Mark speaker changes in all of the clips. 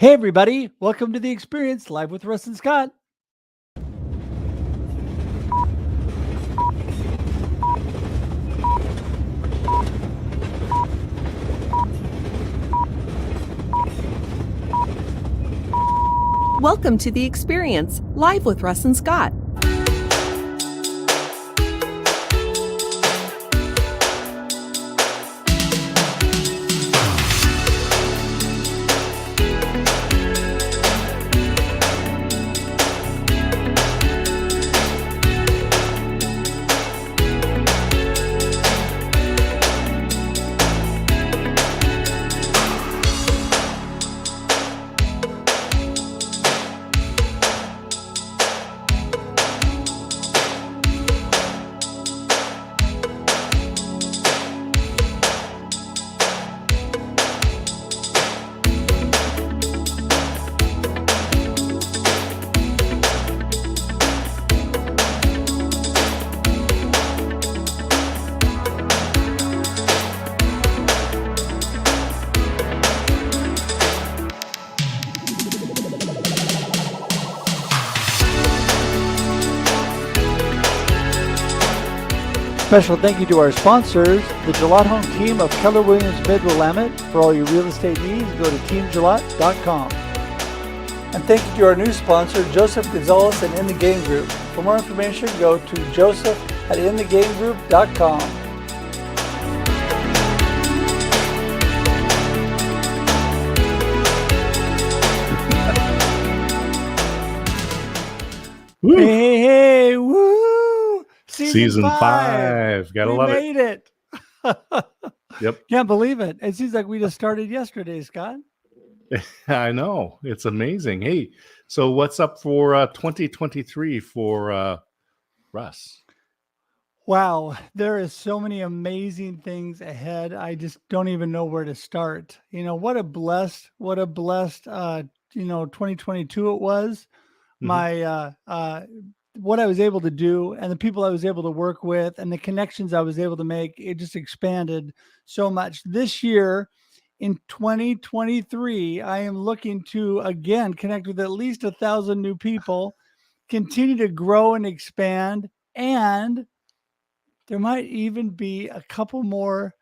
Speaker 1: Hey, everybody. Welcome to The Experience, live with Russ and Scott.
Speaker 2: Welcome to The Experience, live with Russ and Scott.
Speaker 1: Special thank you to our sponsors, the Gillette Home team of Keller Williams Midwillamette. For all your real estate needs, go to teamgillette.com. And thank you to our new sponsor, Joseph Gonzalez and In the Game Group. For more information, go to joseph@inthegamegroup.com. Hey, woo!
Speaker 3: Season 5. Gotta love it.
Speaker 1: We made it.
Speaker 3: Yep.
Speaker 1: Can't believe it. It seems like we just started yesterday, Scott.
Speaker 3: I know. It's amazing. Hey, so what's up for 2023 for Russ?
Speaker 1: Wow, there is so many amazing things ahead. I just don't even know where to start. You know, what a blessed 2022 it was. My what I was able to do and the people I was able to work with and the connections I was able to make, it just expanded so much. This year in 2023, I am looking to again connect with at least 1,000 new people, continue to grow and expand, and there might even be a couple more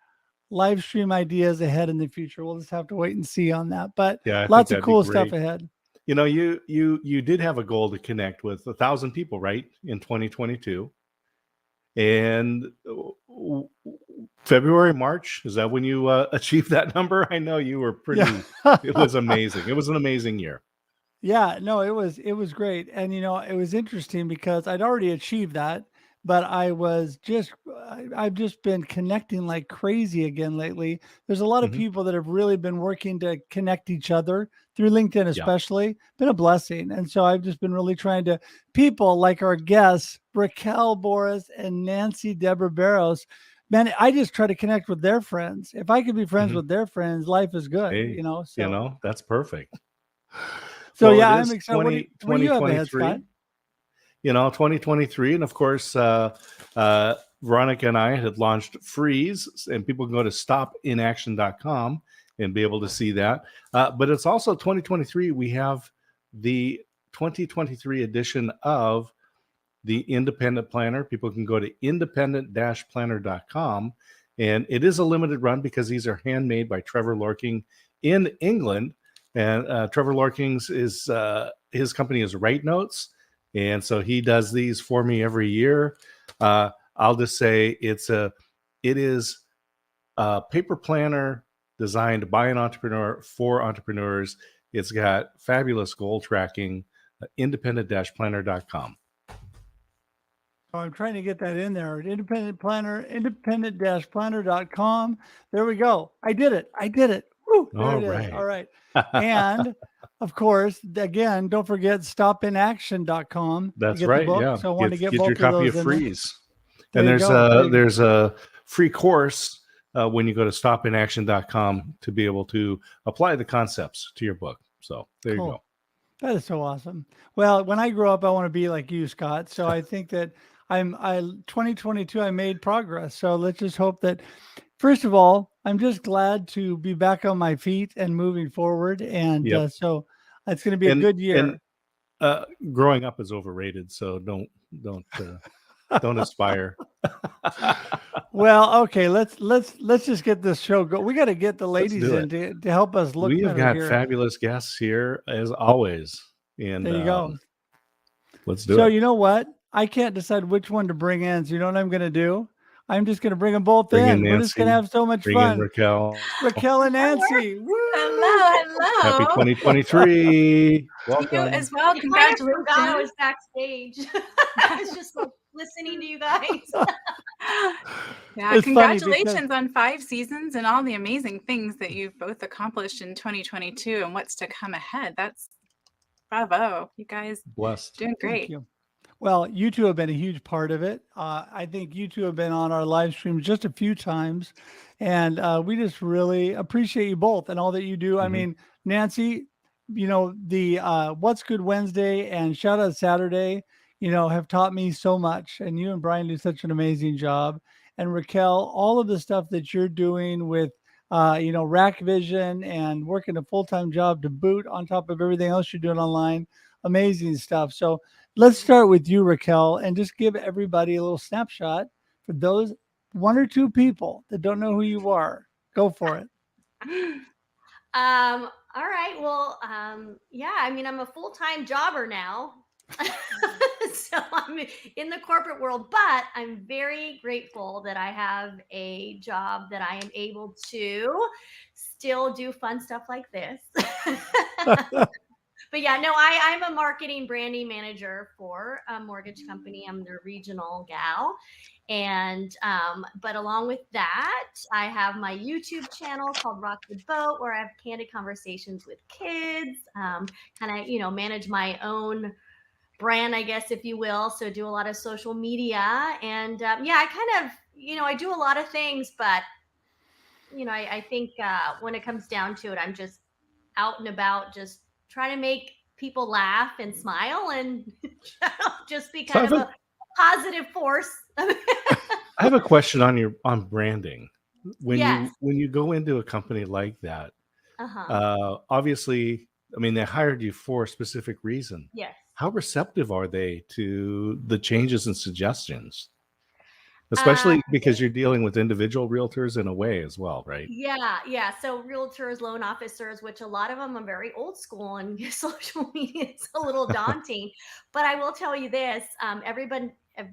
Speaker 1: live stream ideas ahead in the future. We'll just have to wait and see on that. But
Speaker 3: yeah,
Speaker 1: lots of cool stuff ahead.
Speaker 3: You know, you did have a goal to connect with 1,000 people, right, in 2022, and February, March, is that when you achieved that number? I know you were pretty. Yeah. It was amazing. It was an amazing year.
Speaker 1: Yeah, no, it was great, and you know, it was interesting because I'd already achieved that, but I've just been connecting like crazy again lately. There's a lot of people that have really been working to connect each other through LinkedIn, especially. Been a blessing. And so I've just been really trying to, people like our guests, Raquel, Borras, and Nancy, Debra, Barrows. Man, I just try to connect with their friends. If I could be friends with their friends, life is good,
Speaker 3: hey,
Speaker 1: So,
Speaker 3: that's perfect.
Speaker 1: So well, yeah, I'm excited. What do you have ahead, Scott?
Speaker 3: 2023. And of course, Veronica and I had launched Freeze, and people can go to stopinaction.com and be able to see that. But it's also 2023. We have the 2023 edition of the Independent Planner. People can go to independent-planner.com. And it is a limited run because these are handmade by Trevor Lorking in England. And Trevor Lorking's is his company is Write Notes. And so he does these for me every year. I'll just say it is a paper planner designed by an entrepreneur for entrepreneurs. It's got fabulous goal tracking, independent-planner.com.
Speaker 1: Oh, I'm trying to get that in there. Independent Planner, independent-planner.com. There we go. I did it. Woo, there it is. All right. And of course, again, don't forget stopinaction.com.
Speaker 3: That's right. Yeah.
Speaker 1: So I want to get both
Speaker 3: your
Speaker 1: of
Speaker 3: copy
Speaker 1: those
Speaker 3: of Freeze.
Speaker 1: And
Speaker 3: there's a free course when you go to stopinaction.com to be able to apply the concepts to your book. So there you go.
Speaker 1: That is so awesome. Well, when I grow up, I want to be like you, Scott. So I think that 2022, I made progress. So let's just hope that, first of all, I'm just glad to be back on my feet and moving forward. And
Speaker 3: Yep.
Speaker 1: so it's going to be a
Speaker 3: And
Speaker 1: good year.
Speaker 3: growing up is overrated, so don't aspire.
Speaker 1: Well, okay, let's just get this show go. We got to get the
Speaker 3: Let's
Speaker 1: ladies
Speaker 3: do
Speaker 1: in
Speaker 3: it.
Speaker 1: to help us look
Speaker 3: We have
Speaker 1: better
Speaker 3: got
Speaker 1: here.
Speaker 3: fabulous guests here as always, and
Speaker 1: There you go.
Speaker 3: let's do
Speaker 1: So
Speaker 3: it.
Speaker 1: you know what? I can't decide which one to bring in. So you know what I'm going to do? I'm just going to bring them both
Speaker 3: Bring in
Speaker 1: in. We're just going to
Speaker 3: Nancy.
Speaker 1: have so much
Speaker 3: Bring in
Speaker 1: fun.
Speaker 3: Raquel.
Speaker 1: Raquel and Nancy. Woo!
Speaker 4: Hello.
Speaker 3: Happy 2023.
Speaker 4: You
Speaker 3: Welcome.
Speaker 4: as well.
Speaker 5: I kind of forgot I
Speaker 4: Congratulations.
Speaker 5: was backstage. I was just like listening to you guys.
Speaker 4: Yeah,
Speaker 1: It's funny
Speaker 4: congratulations on 5 seasons and all the amazing things that you've both accomplished in 2022 and what's to come ahead. That's bravo. You guys
Speaker 3: Blessed.
Speaker 4: doing
Speaker 1: Thank
Speaker 4: great.
Speaker 1: you. Well, you two have been a huge part of it. I think you two have been on our live streams just a few times, and we just really appreciate you both and all that you do. I
Speaker 3: Mhm.
Speaker 1: mean, Nancy, the What's Good Wednesday and Shout Out Saturday, have taught me so much, and you and Brian do such an amazing job. And Raquel, all of the stuff that you're doing with, Rack Vision and working a full-time job to boot on top of everything else you're doing online, amazing stuff. So let's start with you, Raquel, and just give everybody a little snapshot for those 1 or 2 people that don't know who you are. Go for it.
Speaker 5: All right. Well, yeah, I mean, I'm a full-time jobber now. So I'm in the corporate world, but I'm very grateful that I have a job that I am able to still do fun stuff like this. But yeah, no, I'm a marketing branding manager for a mortgage company. I'm their regional gal. And but along with that, I have my YouTube channel called Raq the Boat, where I have candid conversations with kids, kind of, manage my own brand, I guess, if you will. So do a lot of social media. And yeah, I kind of, I do a lot of things, but I think when it comes down to it, I'm just out and about, just trying to make people laugh and smile and just be
Speaker 3: So
Speaker 5: kind of a positive force.
Speaker 3: I have a question on branding.
Speaker 5: Yes.
Speaker 3: When you go into a company like that, obviously, I mean, they hired you for a specific reason.
Speaker 5: Yes.
Speaker 3: How receptive are they to the changes and suggestions? Especially because you're dealing with individual realtors in a way as well, right?
Speaker 5: Yeah. So realtors, loan officers, which a lot of them are very old school, and social media is a little daunting. But I will tell you this: everyone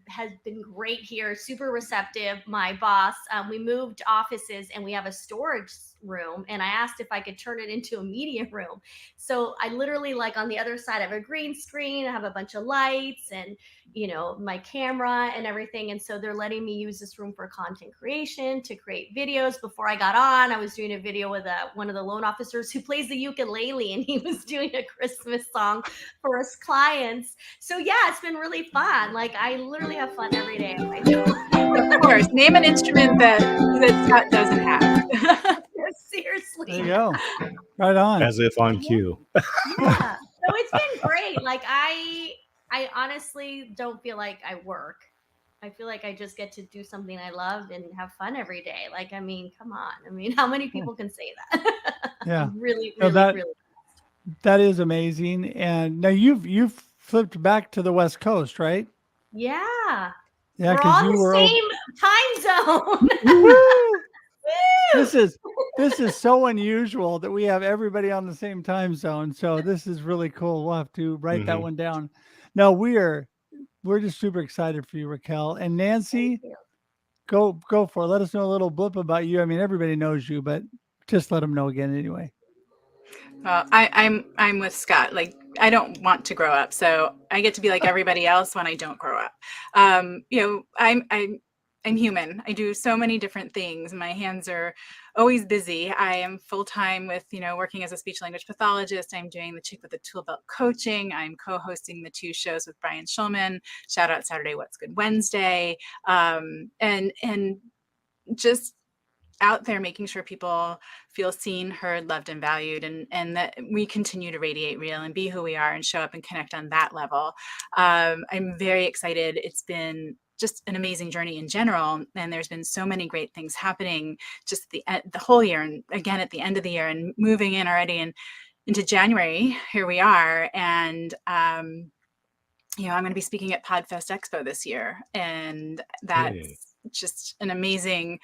Speaker 5: has been great here, super receptive. My boss, we moved offices and we have a storage room, and I asked if I could turn it into a media room. So I literally, like, on the other side, I have a green screen, I have a bunch of lights and my camera and everything. And so they're letting me use this room for content creation, to create videos. Before I got on, I was doing a video with one of the loan officers who plays the ukulele, and he was doing a Christmas song for his clients. So yeah, it's been really fun. Like, I literally have fun every day at my job.
Speaker 4: Of course. Name an instrument that Scott doesn't have.
Speaker 5: Seriously.
Speaker 1: There you go. Right on.
Speaker 3: As if on cue.
Speaker 5: Yeah. So it's been great. Like, I honestly don't feel like I work. I feel like I just get to do something I love and have fun every day. Like, I mean, come on. I mean, how many people can say that?
Speaker 1: Yeah.
Speaker 5: Really,
Speaker 1: No,
Speaker 5: really.
Speaker 1: that is amazing. And now you've flipped back to the West Coast, right?
Speaker 5: Yeah.
Speaker 1: Yeah,
Speaker 5: We're
Speaker 1: because
Speaker 5: all
Speaker 1: you were
Speaker 5: the same time zone.
Speaker 1: Woo! This is so unusual that we have everybody on the same time zone. So this is really cool. We'll have to write that one down. No, we're just super excited for you, Raquel. And Nancy, go for it. Let us know a little blip about you. I mean, everybody knows you, but just let them know again anyway.
Speaker 4: Well, I'm with Scott. Like, I don't want to grow up, so I get to be like everybody else when I don't grow up. I'm human. I do so many different things. My hands are always busy. I am full-time with, working as a speech language pathologist. I'm doing the Chick with the Tool Belt coaching. I'm co-hosting the 2 shows with Brian Schulman, Shout Out Saturday, What's Good Wednesday. And just out there making sure people feel seen, heard, loved, and valued, and that we continue to radiate real and be who we are and show up and connect on that level. I'm very excited. It's been just an amazing journey in general. And there's been so many great things happening just the whole year, and again at the end of the year, and moving in already and into January. Here we are, and I'm going to be speaking at Podfest Expo this year, and that's just an amazing.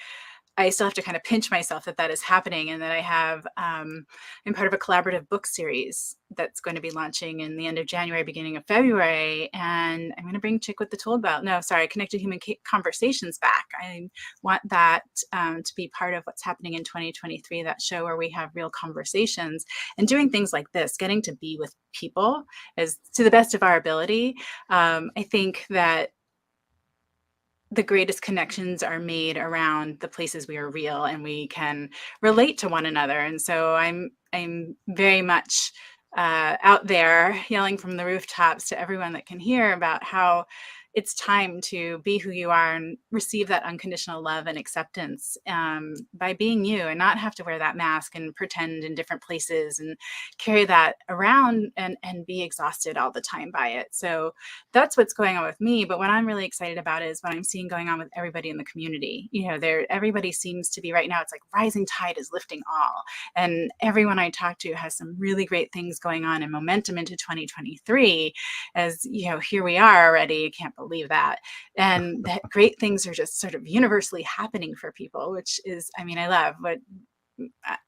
Speaker 4: I still have to kind of pinch myself that is happening, and that I have, I'm part of a collaborative book series that's going to be launching in the end of January, beginning of February. And I'm going to bring Connected Human Conversations back. I want that to be part of what's happening in 2023, that show where we have real conversations and doing things like this, getting to be with people as to the best of our ability. I think that the greatest connections are made around the places we are real and we can relate to one another. And so I'm very much out there yelling from the rooftops to everyone that can hear about how it's time to be who you are and receive that unconditional love and acceptance by being you, and not have to wear that mask and pretend in different places and carry that around and be exhausted all the time by it. So that's what's going on with me. But what I'm really excited about is what I'm seeing going on with everybody in the community. Everybody seems to be right now, it's like rising tide is lifting all. And everyone I talk to has some really great things going on and momentum into 2023. As here we are already. I can't believe that. And that great things are just sort of universally happening for people, which is, I love. But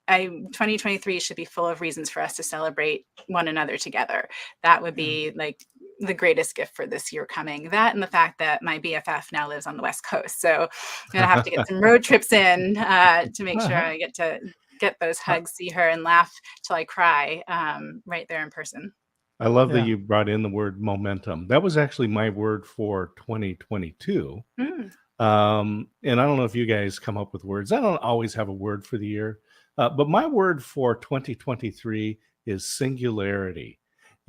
Speaker 4: 2023 should be full of reasons for us to celebrate one another together. That would be like the greatest gift for this year coming. That, and the fact that my BFF now lives on the West Coast. So I'm going to have to get some road trips in to make sure I get those hugs, see her, and laugh till I cry right there in person.
Speaker 3: I love that you brought in the word momentum. That was actually my word for 2022. And I don't know if you guys come up with words. I don't always have a word for the year, but my word for 2023 is singularity.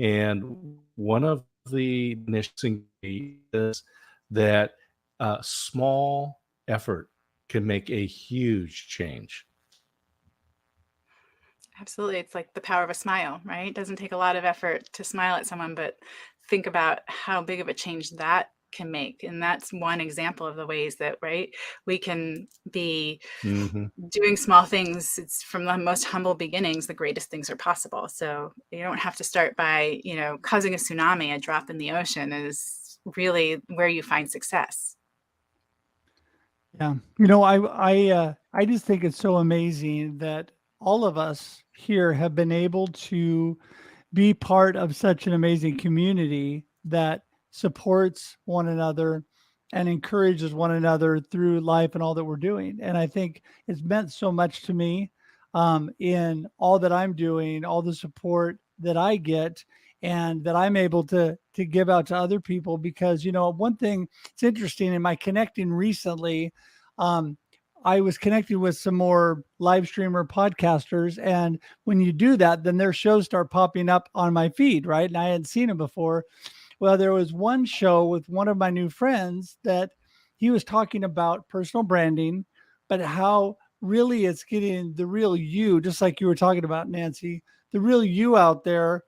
Speaker 3: And one of the initial is that small effort can make a huge change.
Speaker 4: Absolutely. It's like the power of a smile, right? It doesn't take a lot of effort to smile at someone, but think about how big of a change that can make. And that's one example of the ways that, right, we can be doing small things. It's from the most humble beginnings, the greatest things are possible. So you don't have to start by, causing a tsunami. A drop in the ocean is really where you find success.
Speaker 1: Yeah. I just think it's so amazing that all of us here have been able to be part of such an amazing community that supports one another and encourages one another through life and all that we're doing. And I think it's meant so much to me in all that I'm doing, all the support that I get and that I'm able to give out to other people. Because, one thing, it's interesting in my connecting recently, I was connecting with some more live streamer podcasters. And when you do that, then their shows start popping up on my feed, right? And I hadn't seen them before. Well, there was one show with one of my new friends that he was talking about personal branding, but how really it's getting the real you, just like you were talking about, Nancy, the real you out there,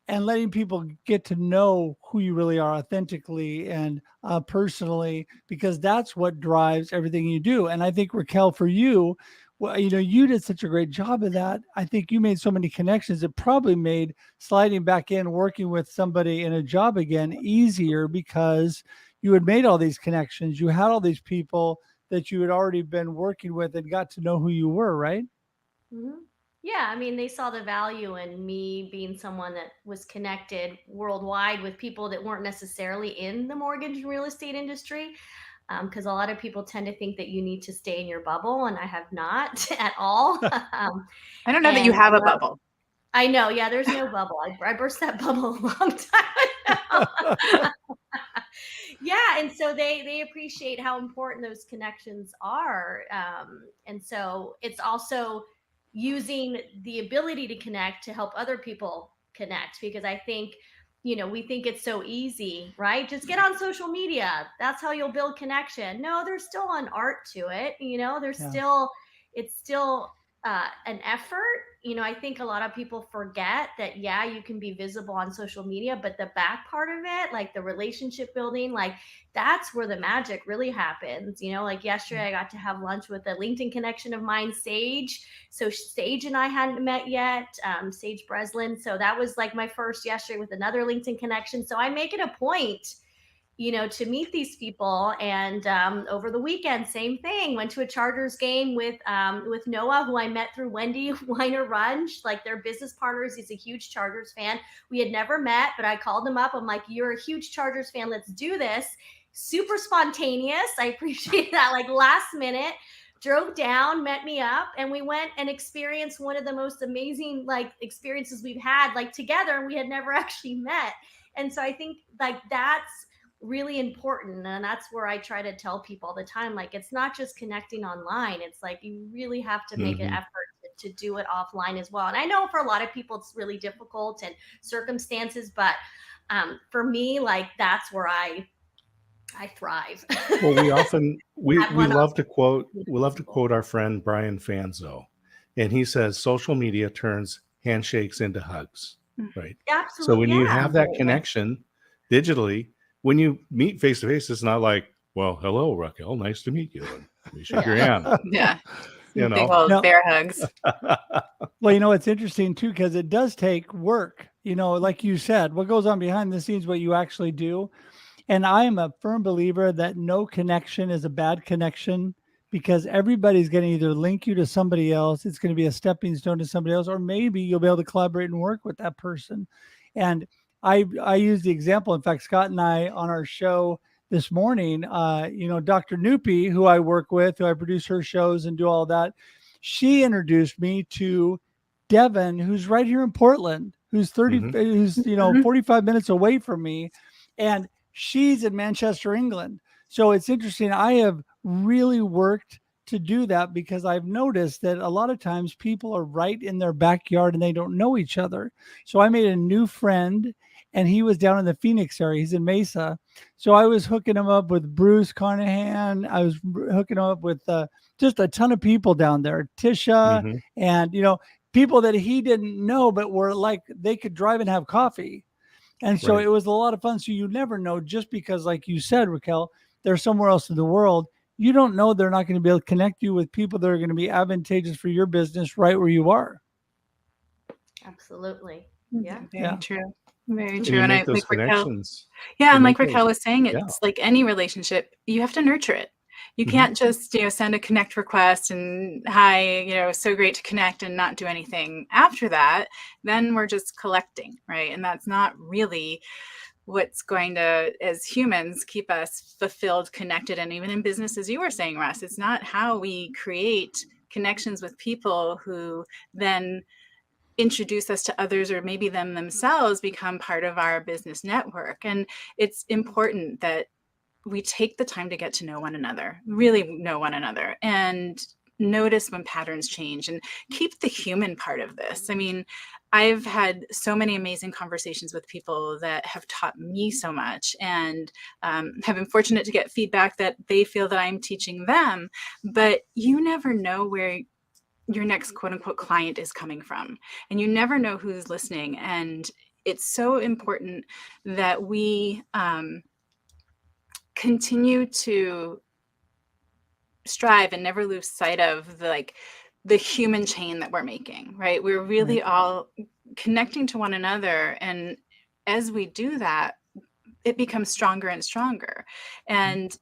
Speaker 1: and letting people get to know who you really are authentically and personally, because that's what drives everything you do. And I think, Raquel, for you, well, you did such a great job of that. I think you made so many connections. It probably made sliding back in, working with somebody in a job again easier, because you had made all these connections. You had all these people that you had already been working with and got to know who you were, right?
Speaker 5: Mm-hmm. Yeah, they saw the value in me being someone that was connected worldwide with people that weren't necessarily in the mortgage and real estate industry. Because a lot of people tend to think that you need to stay in your bubble, and I have not at all.
Speaker 4: I don't know that you have a bubble.
Speaker 5: I know. Yeah, there's no bubble. I burst that bubble a long time ago. Yeah, and so they appreciate how important those connections are. And so it's also using the ability to connect to help other people connect, because I think, we think it's so easy, right? Just get on social media. That's how you'll build connection. No, there's still an art to it. There's still, it's still an effort. I think a lot of people forget that, yeah, you can be visible on social media, but the back part of it, like the relationship building, like that's where the magic really happens. Like yesterday I got to have lunch with a LinkedIn connection of mine, Sage. So Sage and I hadn't met yet, Sage Breslin. So that was like my first yesterday with another LinkedIn connection. So I make it a point to meet these people. And over the weekend, same thing. Went to a Chargers game with Noah, who I met through Wendy Weiner Runge, like their business partners. He's a huge Chargers fan. We had never met, but I called him up. I'm like, "You're a huge Chargers fan. Let's do this." Super spontaneous. I appreciate that. Like last minute. Drove down, met me up, and we went and experienced one of the most amazing like experiences we've had like together, and we had never actually met. And so I think like that's really important, and that's where I try to tell people all the time, like it's not just connecting online, it's like you really have to make an effort to do it offline as well. And I know for a lot of people it's really difficult and circumstances, but for me, like that's where I thrive.
Speaker 3: Well, we love to quote our friend Brian Fanzo, and he says social media turns handshakes into hugs, right?
Speaker 5: Absolutely.
Speaker 3: So when you have that connection digitally, when you meet face to face, it's not like, well, hello, Raquel, nice to meet you, and we shake your hand.
Speaker 4: Yeah.
Speaker 3: Big
Speaker 4: old bear hugs.
Speaker 1: Well, it's interesting too, because it does take work. Like you said, what goes on behind the scenes, what you actually do. And I am a firm believer that no connection is a bad connection, because everybody's going to either link you to somebody else, it's going to be a stepping stone to somebody else, or maybe you'll be able to collaborate and work with that person. And I use the example. In fact, Scott and I on our show this morning, Dr. Noopy, who I work with, who I produce her shows and do all that, she introduced me to Devin, who's right here in Portland, who's 45 minutes away from me. And she's in Manchester, England. So it's interesting. I have really worked to do that, because I've noticed that a lot of times people are right in their backyard and they don't know each other. So I made a new friend, and he was down in the Phoenix area. He's in Mesa. So I was hooking him up with Bruce Carnahan. I was hooking him up with just a ton of people down there, Tisha, and, people that he didn't know, but were like, they could drive and have coffee. And so It was a lot of fun. So you never know, just because, like you said, Raquel, they're somewhere else in the world, you don't know they're not going to be able to connect you with people that are going to be advantageous for your business right where you are.
Speaker 5: Absolutely. Yeah.
Speaker 4: Very true. Very
Speaker 3: And
Speaker 4: true.
Speaker 3: you
Speaker 4: And
Speaker 3: make
Speaker 4: I
Speaker 3: those
Speaker 4: like Raquel.
Speaker 3: connections.
Speaker 4: Yeah, and
Speaker 3: make
Speaker 4: like Raquel
Speaker 3: those-
Speaker 4: was saying, it's like any relationship, you have to nurture it. You can't just, send a connect request and hi, so great to connect and not do anything after that. Then we're just collecting, right? And that's not really what's going to, as humans, keep us fulfilled, connected. And even in business, as you were saying, Russ, it's not how we create connections with people who then introduce us to others, or maybe them themselves become part of our business network. And it's important that we take the time to get to know one another, really know one another, and notice when patterns change and keep the human part of this. I mean, I've had so many amazing conversations with people that have taught me so much, and have been fortunate to get feedback that they feel that I'm teaching them. But you never know where your next quote unquote client is coming from, and you never know who's listening. And it's so important that we continue to strive and never lose sight of the human chain that we're making, right? We're really all connecting to one another. And as we do that, it becomes stronger and stronger. And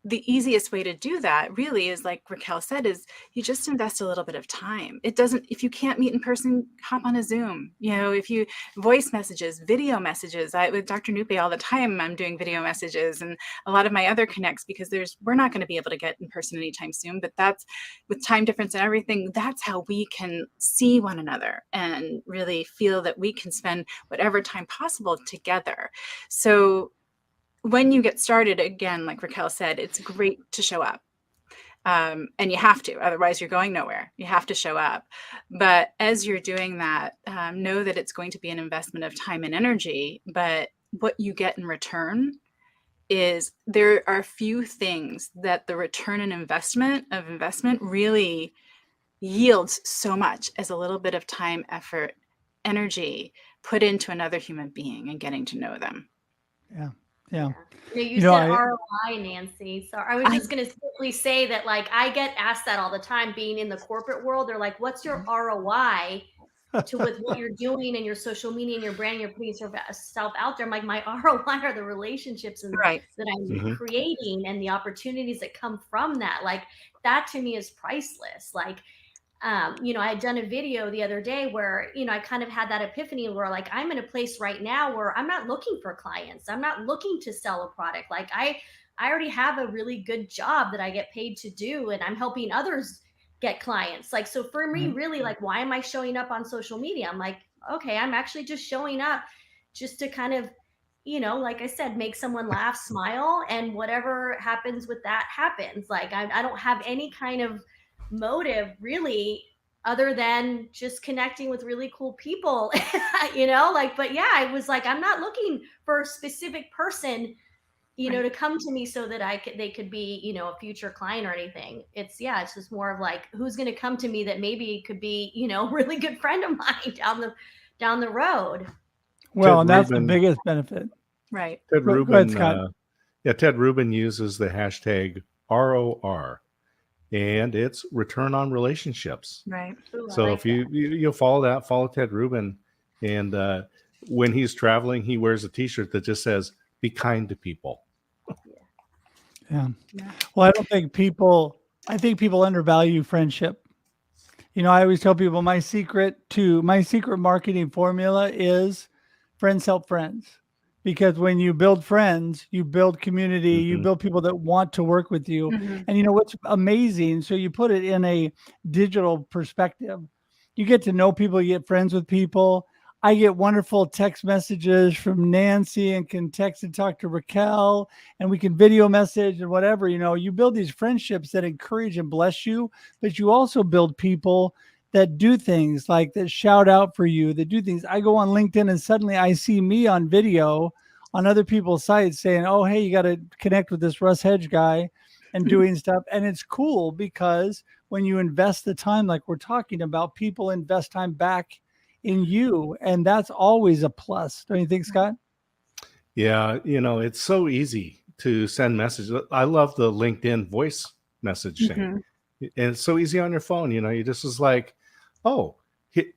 Speaker 4: the easiest way to do that really is, like Raquel said, is you just invest a little bit of time. If you can't meet in person, hop on a Zoom. If you voice messages, video messages, with Dr. Nupe all the time, I'm doing video messages, and a lot of my other connects, because we're not going to be able to get in person anytime soon, but that's, with time difference and everything, that's how we can see one another and really feel that we can spend whatever time possible together. So when you get started, again, like Raquel said, it's great to show up. And you have to, otherwise you're going nowhere. You have to show up. But as you're doing that, know that it's going to be an investment of time and energy. But what you get in return is, there are few things that the return on investment really yields so much as a little bit of time, effort, energy put into another human being and getting to know them.
Speaker 1: Yeah.
Speaker 5: You
Speaker 1: know,
Speaker 5: said ROI, Nancy. So I was just going to simply say that, like, I get asked that all the time being in the corporate world. They're like, what's your ROI with what you're doing and your social media and your brand, you're putting yourself out there? I'm like, my ROI are the relationships that I'm creating and the opportunities that come from that. Like, that to me is priceless. Like, I had done a video the other day where, I kind of had that epiphany where, like, I'm in a place right now where I'm not looking for clients. I'm not looking to sell a product. Like, I already have a really good job that I get paid to do, and I'm helping others get clients. Like, so for me, really, like, why am I showing up on social media? I'm like, okay, I'm actually just showing up just to kind of, like I said, make someone laugh, smile, and whatever happens with that happens. Like, I don't have any kind of motive really other than just connecting with really cool people. But yeah, I was like, I'm not looking for a specific person to come to me so that they could be a future client or anything. It's just more of like, who's going to come to me that maybe could be a really good friend of mine down the road.
Speaker 1: Well, and that's the biggest benefit.
Speaker 4: Right.
Speaker 3: Ted
Speaker 1: Go
Speaker 3: Rubin,
Speaker 1: ahead, Scott.
Speaker 3: Ted Rubin uses the hashtag ROR, and it's return on relationships.
Speaker 4: Right.
Speaker 5: Ooh,
Speaker 3: So
Speaker 5: like
Speaker 3: if you follow Ted Rubin, and when he's traveling, he wears a T-shirt that just says "Be kind to people."
Speaker 1: Yeah. Well, I think people undervalue friendship. I always tell people my secret marketing formula is friends help friends. Because when you build friends, you build community, you build people that want to work with you. And what's amazing, so you put it in a digital perspective. You get to know people, you get friends with people. I get wonderful text messages from Nancy and can text and talk to Raquel, and we can video message and whatever. You build these friendships that encourage and bless you, but you also build people that do things, like that shout out for you, that do things. I go on LinkedIn and suddenly I see me on video on other people's sites saying, oh, hey, you got to connect with this Russ Hedge guy and doing stuff. And it's cool because when you invest the time, like we're talking about, people invest time back in you. And that's always a plus. Don't you think, Scott?
Speaker 3: Yeah. It's so easy to send messages. I love the LinkedIn voice message thing. And it's so easy on your phone. You just was like, oh,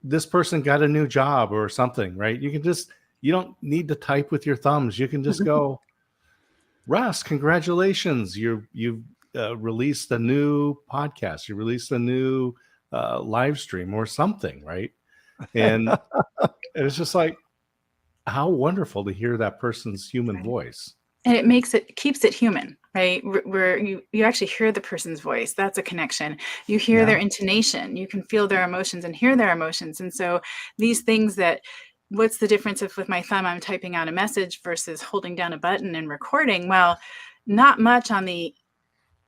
Speaker 3: this person got a new job or something, right? You don't need to type with your thumbs. You can just go, Russ, congratulations. You've released a new podcast. You released a new live stream or something, right? And it's just like, how wonderful to hear that person's human voice.
Speaker 4: And it keeps it human, right? Where you actually hear the person's voice. That's a connection. You hear their intonation. You can feel their emotions and hear their emotions. And so these things what's the difference if with my thumb I'm typing out a message versus holding down a button and recording? Well, not much on the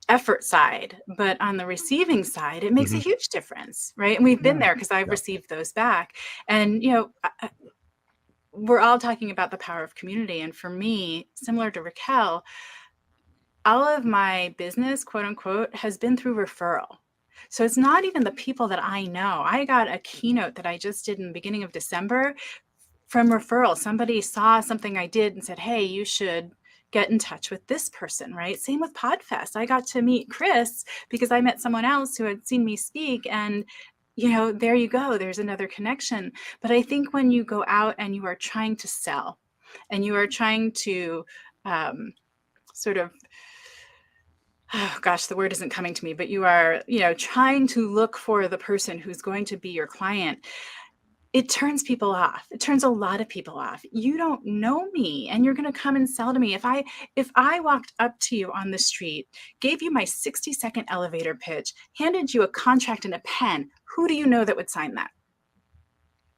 Speaker 4: effort side, but on the receiving side, it makes a huge difference, right? And we've been there because I've received those back. And, we're all talking about the power of community. And for me, similar to Raquel, all of my business, quote unquote, has been through referral. So it's not even the people that I know. I got a keynote that I just did in the beginning of December from referral. Somebody saw something I did and said, hey, you should get in touch with this person, right? Same with PodFest. I got to meet Chris because I met someone else who had seen me speak, and there you go. There's another connection. But I think when you go out and you are trying to sell and you are trying to sort of, oh gosh, the word isn't coming to me, but you are, trying to look for the person who's going to be your client, it turns people off. It turns a lot of people off. You don't know me and you're going to come and sell to me. If I walked up to you on the street, gave you my 60-second elevator pitch, handed you a contract and a pen, who do you know that would sign that?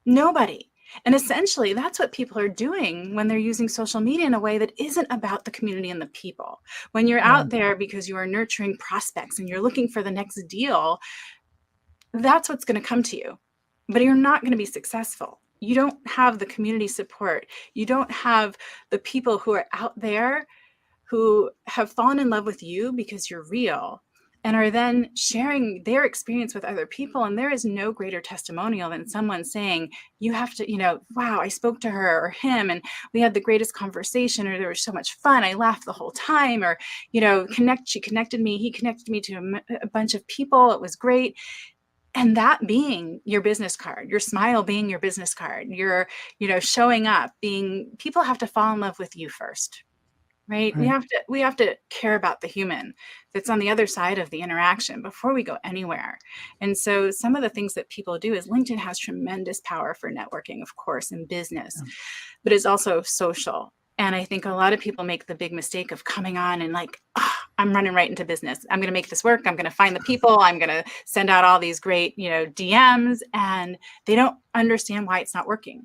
Speaker 4: Nobody. And essentially, that's what people are doing when they're using social media in a way that isn't about the community and the people. When you're out there because you are nurturing prospects and you're looking for the next deal, that's what's going to come to you. But you're not going to be successful. You don't have the community support. You don't have the people who are out there who have fallen in love with you because you're real and are then sharing their experience with other people. And there is no greater testimonial than someone saying, you have to, wow, I spoke to her or him and we had the greatest conversation, or there was so much fun, I laughed the whole time, or, she connected me, he connected me to a bunch of people, it was great. And that being your business card, your smile being your business card, your, showing up, people have to fall in love with you first. Right? We have to care about the human that's on the other side of the interaction before we go anywhere. And so some of the things that people do is LinkedIn has tremendous power for networking, of course, in business, but it's also social. And I think a lot of people make the big mistake of coming on and like, I'm running right into business. I'm going to make this work. I'm going to find the people. I'm going to send out all these great, DMs, and they don't understand why it's not working.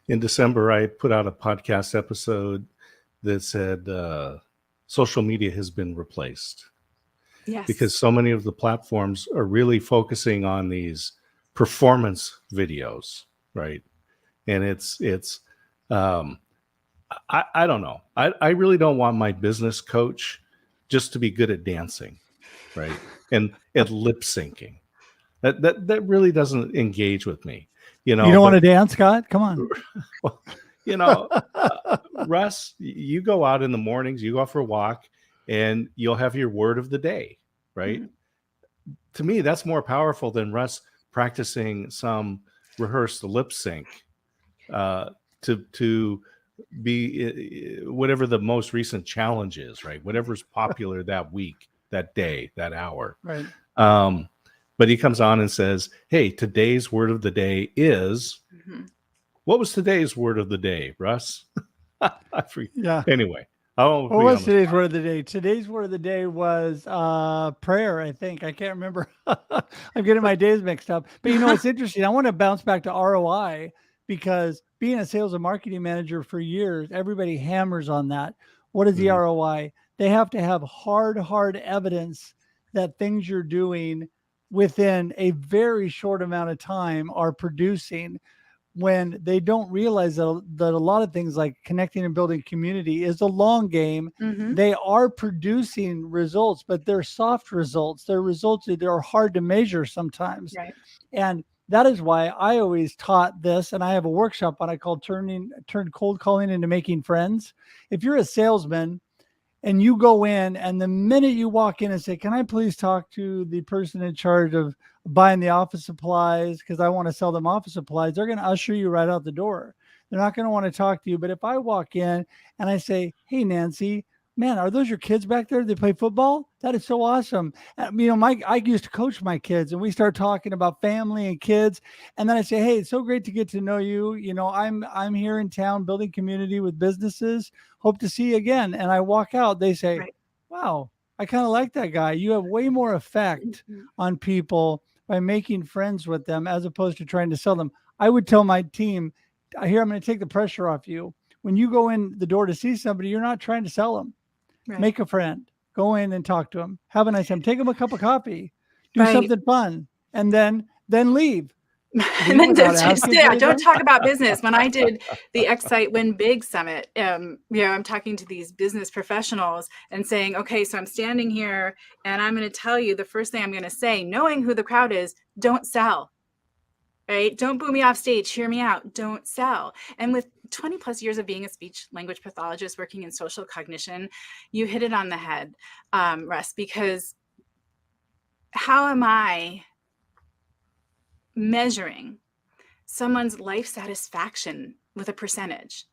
Speaker 3: In December, I put out a podcast episode that said social media has been replaced.
Speaker 4: Yes.
Speaker 3: Because so many of the platforms are really focusing on these performance videos, right? And I don't know. I really don't want my business coach just to be good at dancing, right? And at lip syncing. That really doesn't engage with me. You
Speaker 1: don't want to dance, Scott? Come on.
Speaker 3: Russ, you go out in the mornings, you go for a walk, and you'll have your word of the day, right? Mm-hmm. To me, that's more powerful than Russ practicing some rehearsed lip sync to be whatever the most recent challenge is, right? Whatever's popular that week, that day, that hour.
Speaker 1: Right.
Speaker 3: But he comes on and says, hey, today's word of the day is... Mm-hmm. What was today's word of the day, Russ? I forget. Yeah. Anyway.
Speaker 1: What was today's word of the day? Today's word of the day was prayer, I think. I can't remember. I'm getting my days mixed up. But it's interesting. I want to bounce back to ROI, because being a sales and marketing manager for years, everybody hammers on that. What is the ROI? They have to have hard evidence that things you're doing within a very short amount of time are producing. When they don't realize that a lot of things like connecting and building community is a long game. Mm-hmm. They are producing results, but they're soft results. They're results that are hard to measure sometimes. Right. And that is why I always taught this. And I have a workshop on it called Turn Cold Calling into Making Friends. If you're a salesman and you go in, and the minute you walk in and say, can I please talk to the person in charge of buying the office supplies, because I want to sell them office supplies, they're going to usher you right out the door. They're not going to want to talk to you. But if I walk in and I say, hey, Nancy, man, are those your kids back there? They play football? That is so awesome. I used to coach my kids, and we start talking about family and kids. And then I say, hey, it's so great to get to know you. I'm here in town building community with businesses. Hope to see you again. And I walk out, they say, right. Wow, I kind of like that guy. You have way more effect on people by making friends with them as opposed to trying to sell them. I would tell my team, here, I'm going to take the pressure off you. When you go in the door to see somebody, you're not trying to sell them. Right. Make a friend. Go in and talk to them. Have a nice time. Take them a cup of coffee. Do something fun, and then leave.
Speaker 4: And then don't talk about business. When I did the Excite Win Big Summit, I'm talking to these business professionals and saying, okay, so I'm standing here and I'm going to tell you the first thing I'm going to say, knowing who the crowd is, don't sell. Right? Don't boo me off stage. Hear me out. Don't sell. And with 20 plus years of being a speech language pathologist working in social cognition, you hit it on the head, Russ, because how am I measuring someone's life satisfaction with a percentage,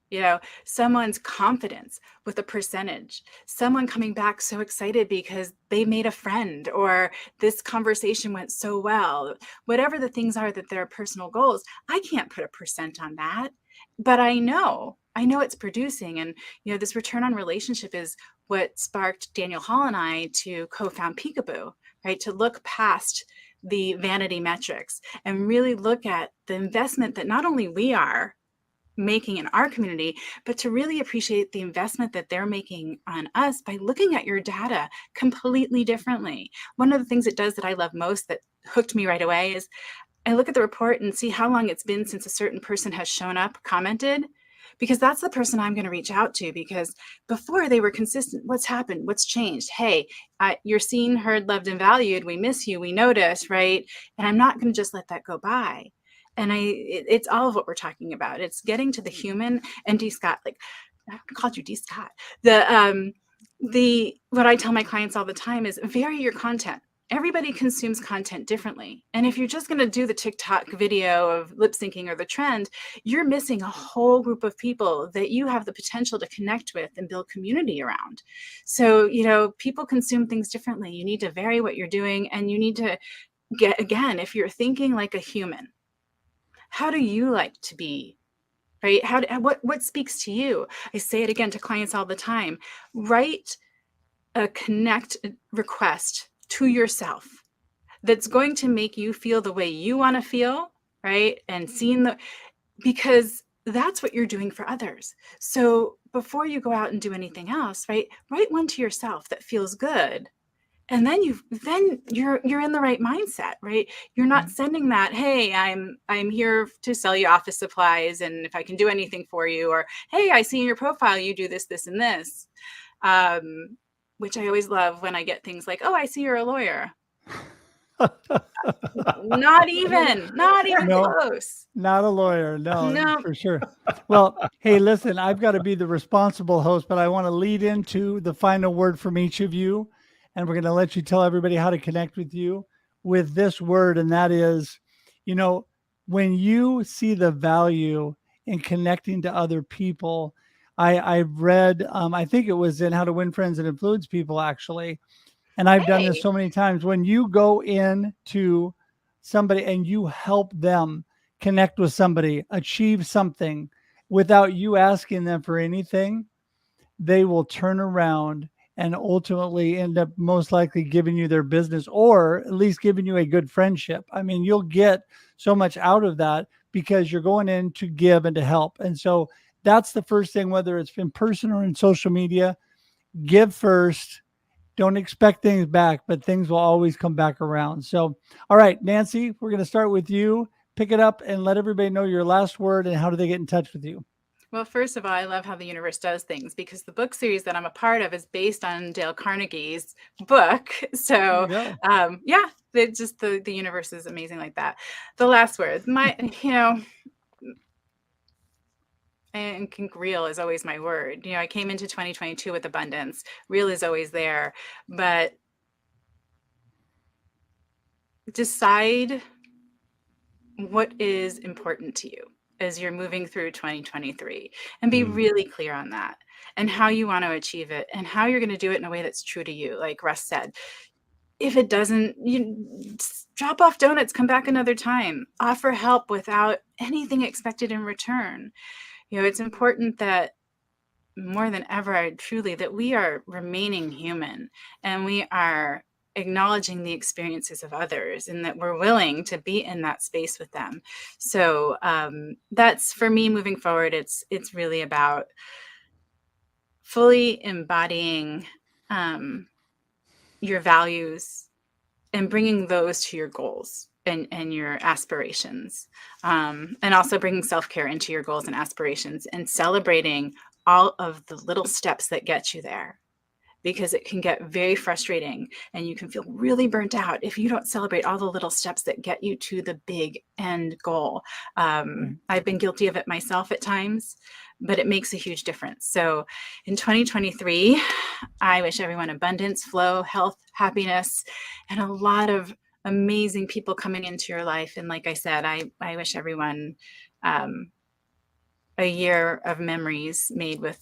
Speaker 4: someone's confidence with a percentage, someone coming back so excited because they made a friend, or this conversation went so well, whatever the things are that their personal goals. I can't put a percent on that, but I know it's producing. And, this return on relationship is what sparked Daniel Hall and I to co-found Peekaboo, right? To look past the vanity metrics and really look at the investment that not only we are making in our community, but to really appreciate the investment that they're making on us by looking at your data completely differently. One of the things it does that I love most, that hooked me right away, is I look at the report and see how long it's been since a certain person has shown up, commented, because that's the person I'm going to reach out to, because before they were consistent. What's happened? What's changed? Hey, you're seen, heard, loved, and valued. We miss you. We notice, right? And I'm not going to just let that go by. And it's all of what we're talking about. It's getting to the human. And D. Scott, like, I called you D. Scott. What I tell my clients all the time is vary your content. Everybody consumes content differently. And if you're just going to do the TikTok video of lip syncing or the trend, you're missing a whole group of people that you have the potential to connect with and build community around. So, people consume things differently. You need to vary what you're doing, and you need to again, if you're thinking like a human, how do you like to be? Right? What speaks to you? I say it again to clients all the time. Write a connect request to yourself that's going to make you feel the way you want to feel, right? And because that's what you're doing for others. So before you go out and do anything else, right? Write one to yourself that feels good. And then you're in the right mindset, right? You're not sending that, hey, I'm here to sell you office supplies, and if I can do anything for you, or hey, I see in your profile you do this, this, and this. Which I always love when I get things like, oh, I see you're a lawyer. Not even close.
Speaker 1: Not a lawyer. No,
Speaker 4: No.
Speaker 1: for sure. Well, hey, listen, I've got to be the responsible host, but I want to lead into the final word from each of you. And we're going to let you tell everybody how to connect with you with this word. And that is, when you see the value in connecting to other people, I've read, I think it was in How to Win Friends and Influence People, actually. And I've done this so many times. When you go in to somebody and you help them connect with somebody, achieve something without you asking them for anything, they will turn around and ultimately end up most likely giving you their business, or at least giving you a good friendship. I mean, you'll get so much out of that because you're going in to give and to help. And so that's the first thing, whether it's in person or in social media. Give first. Don't expect things back, but things will always come back around. So, all right, Nancy, we're going to start with you. Pick it up and let everybody know your last word and how do they get in touch with you.
Speaker 4: Well, first of all, I love how the universe does things, because the book series that I'm a part of is based on Dale Carnegie's book. So, the universe is amazing like that. The last word, and real is always my word. I came into 2022 with abundance. Real is always there, but decide what is important to you as you're moving through 2023, and be really clear on that, and how you want to achieve it, and how you're going to do it in a way that's true to you. Like Russ said, if it doesn't, you drop off donuts, come back another time, offer help without anything expected in return. It's important that more than ever, truly, that we are remaining human, and we are acknowledging the experiences of others, and that we're willing to be in that space with them. So that's, for me, moving forward, it's really about fully embodying your values and bringing those to your goals and your aspirations, and also bringing self-care into your goals and aspirations, and celebrating all of the little steps that get you there, because it can get very frustrating and you can feel really burnt out if you don't celebrate all the little steps that get you to the big end goal. I've been guilty of it myself at times, but it makes a huge difference. So in 2023, I wish everyone abundance, flow, health, happiness, and a lot of amazing people coming into your life. And like I said, I wish everyone a year of memories made with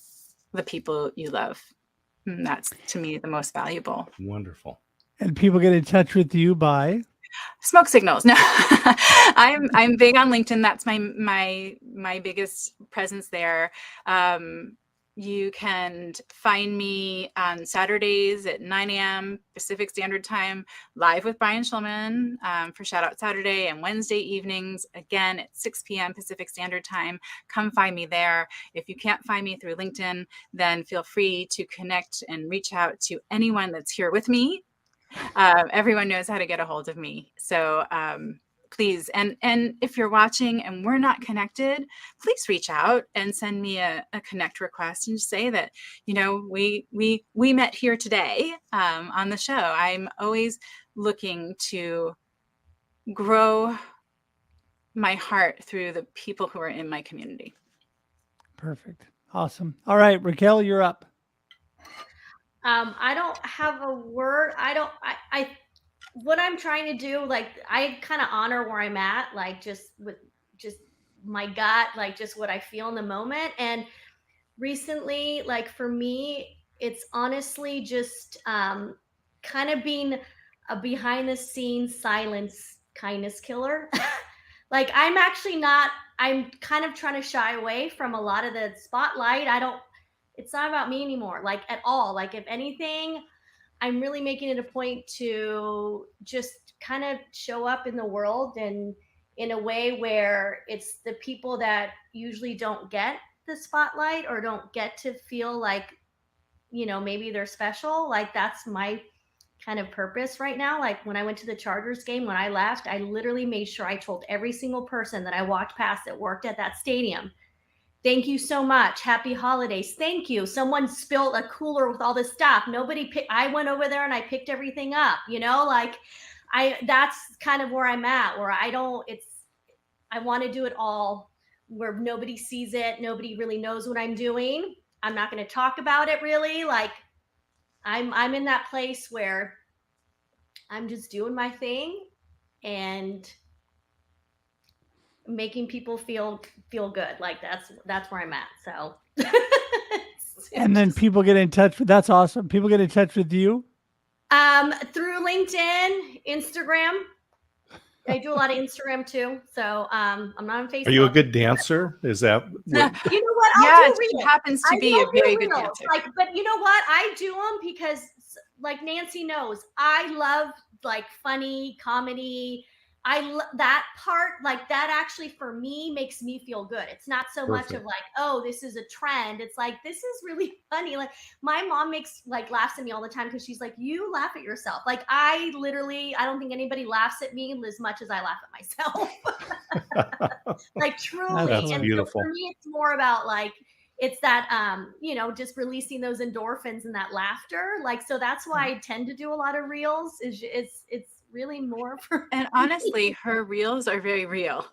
Speaker 4: the people you love. And that's, to me, the most valuable.
Speaker 3: Wonderful.
Speaker 1: And people get in touch with you by
Speaker 4: smoke signals. No, I'm big on LinkedIn. That's my biggest presence there. You can find me on Saturdays at 9 a.m. Pacific Standard Time, live with Brian Schulman for Shout Out Saturday, and Wednesday evenings, again, at 6 p.m. Pacific Standard Time. Come find me there. If you can't find me through LinkedIn, then feel free to connect and reach out to anyone that's here with me. Everyone knows how to get a hold of me. So please. And if you're watching and we're not connected, please reach out and send me a connect request and say that, we met here today on the show. I'm always looking to grow my heart through the people who are in my community.
Speaker 1: Perfect. Awesome. All right, Raquel, you're up.
Speaker 5: I don't have a word. What I'm trying to do, like, I kind of honor where I'm at, like just my gut, like just what I feel in the moment. And recently, like for me, it's honestly just kind of being a behind the scenes silence kindness killer. Like I'm kind of trying to shy away from a lot of the spotlight. It's not about me anymore, like at all. Like if anything, I'm really making it a point to just kind of show up in the world and in a way where it's the people that usually don't get the spotlight or don't get to feel like, maybe they're special. Like that's my kind of purpose right now. Like when I went to the Chargers game, when I left, I literally made sure I told every single person that I walked past that worked at that stadium, thank you so much. Happy holidays. Thank you. Someone spilled a cooler with all this stuff. I went over there and I picked everything up, that's kind of where I'm at, where I want to do it all where nobody sees it. Nobody really knows what I'm doing. I'm not going to talk about it really. Like I'm in that place where I'm just doing my thing and making people feel good. Like that's where I'm at. So
Speaker 1: And then people get in touch with, that's awesome. People get in touch with you
Speaker 5: through LinkedIn, Instagram. I do a lot of Instagram too. So I'm not on Facebook.
Speaker 3: Are you a good dancer? Is that what?
Speaker 5: You know what? I'll do
Speaker 4: she
Speaker 5: reels.
Speaker 4: happens to be a very good
Speaker 5: reels.
Speaker 4: dancer.
Speaker 5: Like, but you know what? I do them because, like Nancy knows, I love like funny comedy. That part, like that actually for me makes me feel good. It's not so much of like, oh, this is a trend. It's like, this is really funny. Like my mom laughs at me all the time because she's like, you laugh at yourself. Like I don't think anybody laughs at me as much as I laugh at myself. Like truly.
Speaker 3: That's
Speaker 5: and
Speaker 3: beautiful.
Speaker 5: So for me, it's more about like, it's that, just releasing those endorphins and that laughter. Like, so that's why I tend to do a lot of reels it's really more for
Speaker 4: and honestly her reels are very real.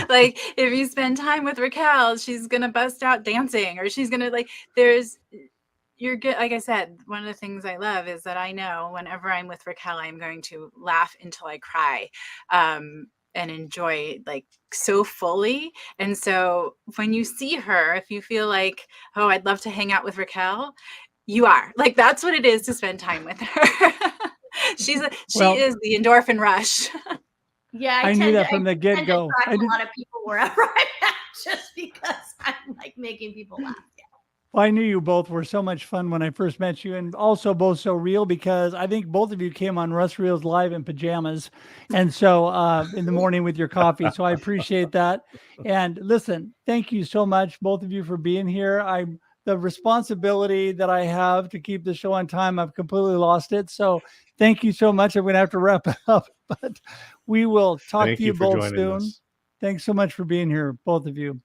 Speaker 4: Like if you spend time with Raquel, she's gonna bust out dancing, or she's gonna you're good. Like I said, one of the things I love is that I know whenever I'm with Raquel, I'm going to laugh until I cry and enjoy like so fully. And so when you see her, if you feel like, oh, I'd love to hang out with Raquel, you are. Like that's what it is to spend time with her. She is the endorphin rush.
Speaker 5: Yeah,
Speaker 1: I knew that from the get-go.
Speaker 5: I do a lot of people wherever I'm at just because I'm like making people laugh. Yeah.
Speaker 1: Well, I knew you both were so much fun when I first met you, and also both so real because I think both of you came on Russ Reels Live in pajamas, and so in the morning with your coffee. So I appreciate that. And listen, thank you so much, both of you, for being here. The responsibility that I have to keep the show on time, I've completely lost it. So thank you so much. I'm going to have to wrap it up, but we will talk to you both soon. Thanks so much for being here, both of you.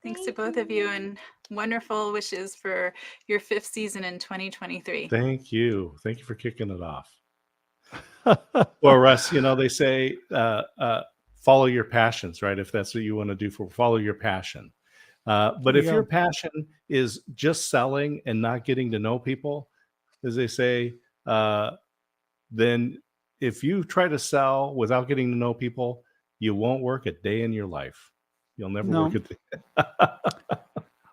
Speaker 4: Thanks to both of you, and wonderful wishes for your 5th season in 2023.
Speaker 3: Thank you. Thank you for kicking it off. Well, Russ, they say follow your passions, right? If that's what you want to do, follow your passion. But if your passion is just selling and not getting to know people, as they say, then if you try to sell without getting to know people, you won't work a day in your life. You'll never work a day.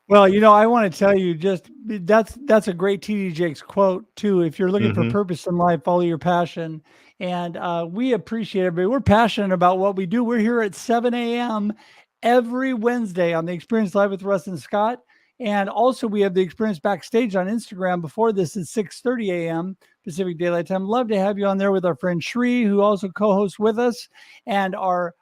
Speaker 1: Well, I want to tell you that's a great TD Jakes quote too. If you're looking for purpose in life, follow your passion. And we appreciate everybody. We're passionate about what we do. We're here at 7 a.m. every Wednesday on the Experience Live with Russ and Scott. And also we have the Experience Backstage on Instagram before this at 6:30 a.m. Pacific Daylight Time. Love to have you on there with our friend Shree, who also co-hosts with us. And our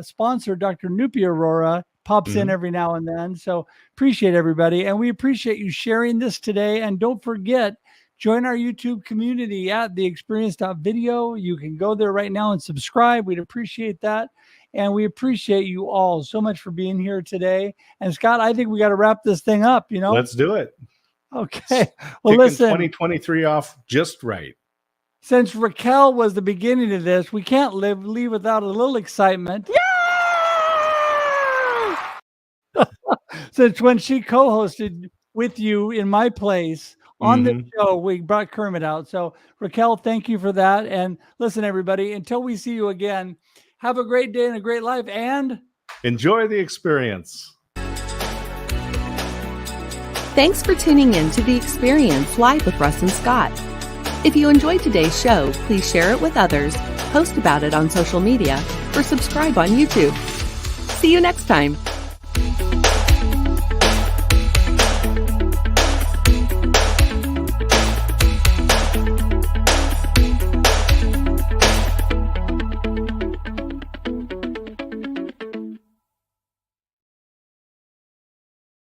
Speaker 1: sponsor, Dr. Nupi Aurora, pops in every now and then. So appreciate everybody. And we appreciate you sharing this today. And don't forget join our YouTube community at theexperience.video. You can go there right now and subscribe. We'd appreciate that. And we appreciate you all so much for being here today. And Scott, I think we got to wrap this thing up, you know?
Speaker 3: Let's do it.
Speaker 1: Okay. Well,
Speaker 3: Kicking
Speaker 1: listen.
Speaker 3: 2023 off just right.
Speaker 1: Since Raquel was the beginning of this, we can't leave without a little excitement. Yeah! Since when she co-hosted with you in my place on the show, we brought Kermit out. So Raquel, thank you for that. And listen, everybody, until we see you again, have a great day and a great life, and
Speaker 3: enjoy the experience.
Speaker 2: Thanks for tuning in to The Experience Live with Russ and Scott. If you enjoyed today's show, please share it with others, post about it on social media, or subscribe on YouTube. See you next time.